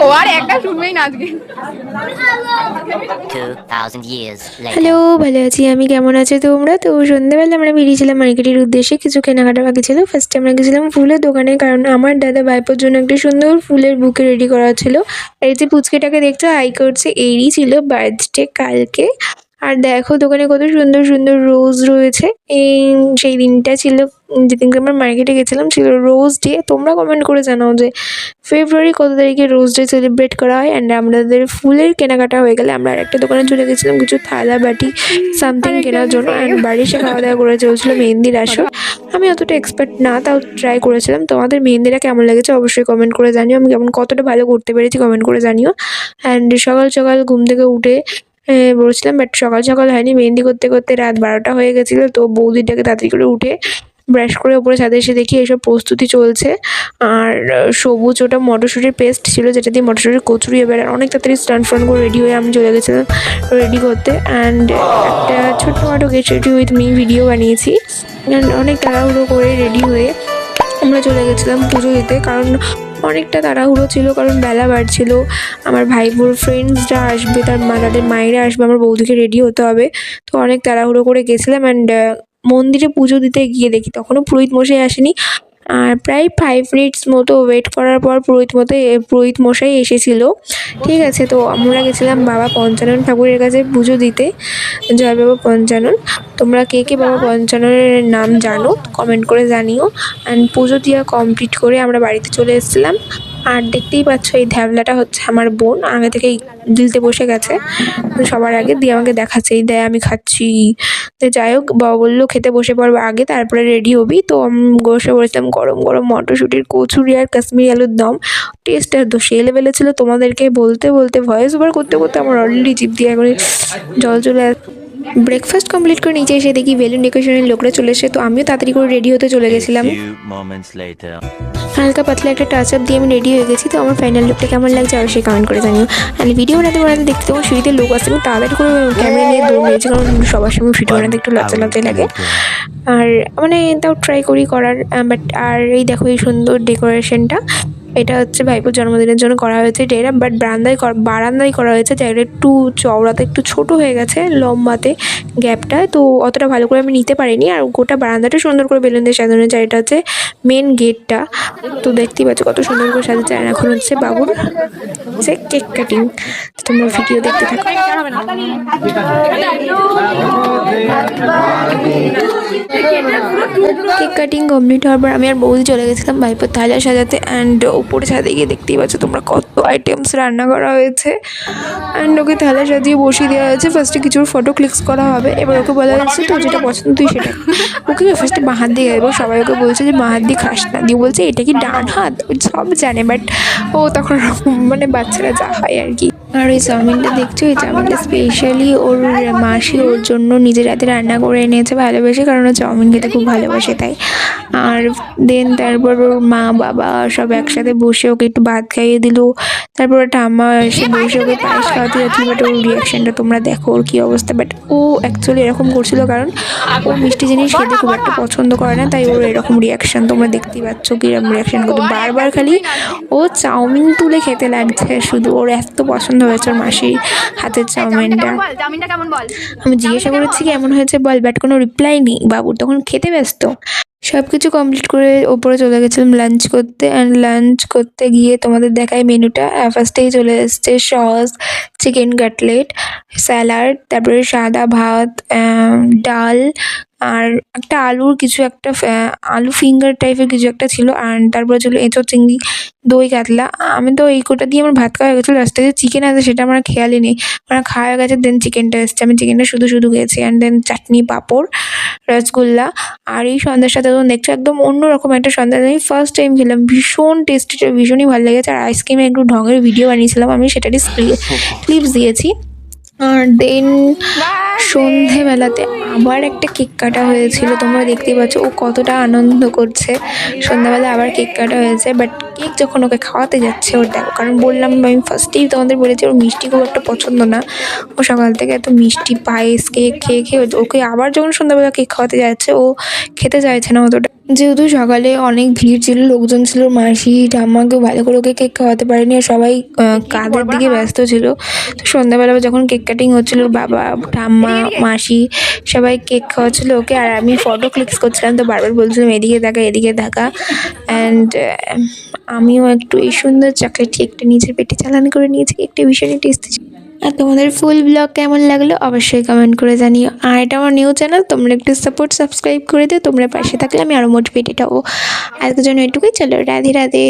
ও আর একটা শুনবেই না আজকে। 2000 years later. হ্যালো, ভালো আছি আমি। কেমন আছো তোমরা? তো সন্ধ্যাবেলা আমরা বেরিয়েছিলাম মার্কেটের উদ্দেশ্যে, কিছু কেনাকাটা বাকি ছিল। ফার্স্টে আমরা গেছিলাম ফুলের দোকানে, কারণ আমার দাদা ভাইপোর জন্য একটা সুন্দর ফুলের বুকে রেডি করা ছিল। আর এই যে পুচকেটাকে দেখছো হাই করছে, এরই ছিল বার্থডে কালকে। আর দেখো দোকানে কত সুন্দর সুন্দর রোজ রয়েছে। এই সেই দিনটা ছিল যেদিনকে আমরা মার্কেটে গেছিলাম, ছিল রোজ ডে। তোমরা কমেন্ট করে জানাও যে ফেব্রুয়ারি কত তারিখে রোজ ডে সেলিব্রেট করা হয়। অ্যান্ড আমাদের ফুলের কেনাকাটা হয়ে গেলে আমরা আরেকটা দোকানে চলে গেছিলাম কিছু থালা বাটি সামথিং কেনার জন্য। অ্যান্ড বাড়ির সে খাওয়া দাওয়া করে চলছিল মেহেন্দির আসর। আমি অতটা এক্সপার্ট না, তাও ট্রাই করেছিলাম। তোমাদের মেহেন্দিটা কেমন লেগেছে অবশ্যই কমেন্ট করে জানিও। আমি কেমন কতটা ভালো করতে পেরেছি কমেন্ট করে জানিও। অ্যান্ড সকাল সকাল ঘুম থেকে উঠে বসছিলাম, বাট সকাল সকাল হয়নি, মেহেন্দি করতে করতে রাত 12টা হয়ে গেছিলো। তো বৌদিটাকে তাড়াতাড়ি করে উঠে ব্রাশ করে ওপরে ছাদে এসে দেখি এইসব প্রস্তুতি চলছে। আর সবুজ ওটা মটরশুঁটির পেস্ট ছিল, যেটা দিয়ে মটরশুঁটির কচুরি। এবার অনেক তাড়াতাড়ি স্টান ফান করে রেডি হয়ে আমি চলে গেছিলাম রেডি করতে। অ্যান্ড একটা ছোট্টখাটো get ready with me video বানিয়েছি। অ্যান্ড অনেক তাড়াহুড়ো করে রেডি হয়ে আমরা চলে গেছিলাম পুজো দিতে, কারণ অনেকটা তাড়াহুড়ো ছিল, কারণ বেলা বাড়ছিল। আমার ভাইবোর ফ্রেন্ডসরা আসবে, তাদের মায়েরা আসবে, আমার বৌদিকে রেডি হতে হবে। তো অনেক তাড়াহুড়ো করে গেছিলাম। অ্যান্ড মন্দিরে পুজো দিতে গিয়ে দেখি তখনও পুরোহিত মশাই আসেনি। আর প্রায় 5 মিনিটস মতো ওয়েট করার পর পুরোহিত মশাই এসেছিল। ঠিক আছে, তো আমরা গেছিলাম বাবা পঞ্চানন ঠাকুরের কাছে পুজো দিতে। জয় বাবা পঞ্চানন। তোমরা কে কে বাবা পঞ্চাননের নাম জানো কমেন্ট করে জানিও। অ্যান্ড পুজো দেওয়া কমপ্লিট করে আমরা বাড়িতে চলে এসেছিলাম। আর দেখতেই পাচ্ছ এই ধ্যাবলাটা হচ্ছে আমার বোন, আগে থেকেই দিলতে বসে গেছে সবার আগে, দিয়ে আমাকে দেখাচ্ছে এই দেয় আমি খাচ্ছি। তো যাই হোক, বাবা বললো খেতে বসে পড়বো আগে, তারপরে রেডি হবি। তো আমি বসে পড়েছিলাম গরম গরম মটরশুঁটির কচুরি আর কাশ্মীরি আলুর দম। টেস্টটা তো সেই লেভেলে ছিল, তোমাদেরকে বলতে বলতে ভয়েস ওভার করতে করতে আমার অলরেডি জিভ দিয়ে এখন জল চলে আসে। ব্রেকফাস্ট কমপ্লিট করে নিচে এসে দেখি বেলুন ডেকোরেশনের লোকরা চলে এসে, তো আমিও তাড়াতাড়ি করে রেডি হতে চলে গেছিলাম। হালকা পাতলা একটা টাচ আপ দিয়ে আমি রেডি হয়ে গেছি। তো আমার ফাইনাল লুকটা কেমন লাগছে অবশ্যই কমেন্ট করে জানিও। আর ভিডিও বানাতে বানাতে দেখতে তোমার সিঁড়িতে লোক আসছে, এবং তাড়াতাড়ি করে ক্যামেরা নিয়ে দৌড় নিয়েছি, কারণ সবার সময় ভিডিও বানাতে একটু লজ্জা লজ্জাই লাগে। আর মানে তাও ট্রাই করি করার। বাট আর এই দেখো এই সুন্দর ডেকোরেশনটা, এটা হচ্ছে ভাইপোর জন্মদিনের জন্য করা হয়েছে এটা। বাট বারান্দায় করা হয়েছে, জায়গাটা একটু চওড়াতে একটু ছোট হয়ে গেছে লম্বাতে গ্যাপটা, তো অতটা ভালো করে আমি নিতে পারিনি। আর গোটা বারান্দাটা সুন্দর করে বেলুন দিয়ে সাজানো যায়, এটা হচ্ছে মেন গেটটা। তো দেখতেই পাচ্ছ কত সুন্দর করে সাজাচ্ছে। আর এখন হচ্ছে বাবুর হচ্ছে কেক কাটিং, তোমরা ভিডিও দেখতে থাকো। কেক কাটিং কমপ্লিট হওয়ার পর আমি আর বৌদি চলে গেছিলাম ভাইপোর থালা সাজাতে। অ্যান্ড উপরে ছাদে গিয়ে দেখতেই পাচ্ছ তোমরা কত আইটেমস রান্না করা হয়েছে। অ্যান্ড ওকে থালা সাজিয়ে বসিয়ে দেওয়া হয়েছে। ফার্স্টে কিছুর ফটো ক্লিকস করা হবে, এবার ওকে বলা হচ্ছে তোর যেটা পছন্দ তুই সেটা। ওকে ফার্স্টে বাঁ হাত দিয়ে এবার সবাই ওকে বলছে যে বাঁ হাত দিয়ে খাস না, দিয়ে বলছে এটা কি ডান হাত, ও সব জানে। বাট ও তখন মানে বাচ্চারা যা হয় আর কি। আর এই চাউমিনটা দেখছো, এই চাউমিনটা স্পেশালি ওর মাসি ওর জন্য নিজের হাতে রান্না করে এনেছে ভালোবেসে, কারণ ও চাউমিন খেতে খুব ভালোবাসে তাই। আর দেন তারপর ওর মা বাবা সব একসাথে বসে ওকে একটু ভাত খাইয়ে দিল। তারপর ঠাম্মা এসে বসে ওকে পায়েস খাওয়াতে যাচ্ছিল। বাট ওর রিয়াকশানটা তোমরা দেখো ওর কী অবস্থা। বাট ও অ্যাকচুয়ালি এরকম করছিল কারণ ও মিষ্টি জিনিস খেতে খুব একটা পছন্দ করে না, তাই ওর এরকম রিয়াকশান তোমরা দেখতেই পাচ্ছ কীরকম রিয়াকশান করতো। বারবার খালি ও চাউমিন তুলে খেতে লাগছে, শুধু ওর এত পছন্দ হয়েছে ওর মাসির হাতের চাউমিনটা। আমি জিজ্ঞাসা করেছি কেমন হয়েছে বল, বাট কোনো রিপ্লাই নেই, বাবুর তখন খেতে ব্যস্ত। সব কিছু কমপ্লিট করে ওপরে চলে গেছিলাম লাঞ্চ করতে। অ্যান্ড লাঞ্চ করতে গিয়ে তোমাদের দেখায় মেনুটা। ফার্স্টেই চলে এসছে সস, চিকেন কাটলেট, স্যালাড, তারপরে সাদা ভাত, ডাল, আর একটা আলুর কিছু একটা আলু ফিঙ্গার টাইপের কিছু একটা ছিল। আর তারপরে ছিল এঁচোড় চিংড়ি, দই কাতলা। আমি তো এই কোটা দিয়ে আমার ভাত খাওয়া হয়ে গেছিলো। লাস্টে যে চিকেন আছে সেটা আমার খেয়ালই নেই, আমার খাওয়া হয়ে গেছে। দেন চিকেনটা এসছে, আমি চিকেনটা শুধু শুধু খেয়েছি। অ্যান্ড দেন চাটনি, পাঁপড়, রসগোল্লা। আর এই সন্ধ্যার সাথে তো দেখছো একদম অন্যরকম একটা সন্ধ্যা। আমি ফার্স্ট টাইম খেলাম, ভীষণ টেস্টি, ভীষণই ভালো লেগেছে। আর আইসক্রিমে একটু ঢঙের ভিডিও বানিয়েছিলাম আমি, সেটারই ক্লিপস দিয়েছি। আর দেন সন্ধেবেলাতে আবার একটা কেক কাটা হয়েছিল, তোমরা দেখতেই পাচ্ছ ও কতটা আনন্দ করছে। সন্ধ্যাবেলা আবার কেক কাটা হয়েছে। বাট কেক যখন ওকে খাওয়াতে যাচ্ছে ওর দেখো, কারণ বললাম আমি ফার্স্টেই তোমাদের বলেছি ওর মিষ্টি খুব একটা পছন্দ না। ও সকাল থেকে এত মিষ্টি পায়েস কেক খেয়ে খেয়ে ওকে আবার যখন সন্ধ্যাবেলা কেক খাওয়াতে যাচ্ছে ও খেতে চাইছে না অতটা। যেহেতু সকালে অনেক ভিড় ছিল, লোকজন ছিল, মাসি ঠাম্মাকেও ভালো করে ওকে কেক খাওয়াতে পারেনি আর সবাই কাঁধের দিকে ব্যস্ত ছিল। তো সন্ধ্যাবেলা যখন কেক কাটিং হচ্ছিল, বাবা ঠাম্মা মাসি সবাই কেক খাওয়াচ্ছিল ওকে, আর আমি ফটো ক্লিকস করছিলাম, তো বারবার বলছিলাম এদিকে দেখা এদিকে দেখা। অ্যান্ড আমিও একটু এই সুন্দর চকলেট কেকটা নিজের পেটে চালান করে নিয়েছি, কেকটা ভীষণই টেস্টি। আর তোমাদের ফুল ব্লগ কেমন লাগলো অবশ্যই কমেন্ট করে জানিও। আর এটা আমার নিউ চ্যানেল, তোমরা একটু সাবস্ক্রাইব করে দিও। তোমরা পাশে থাকলে আমি আরও মোটিভেটেড হবো। আজকের জন্য এটুকুই, চলো রাধে রাধে।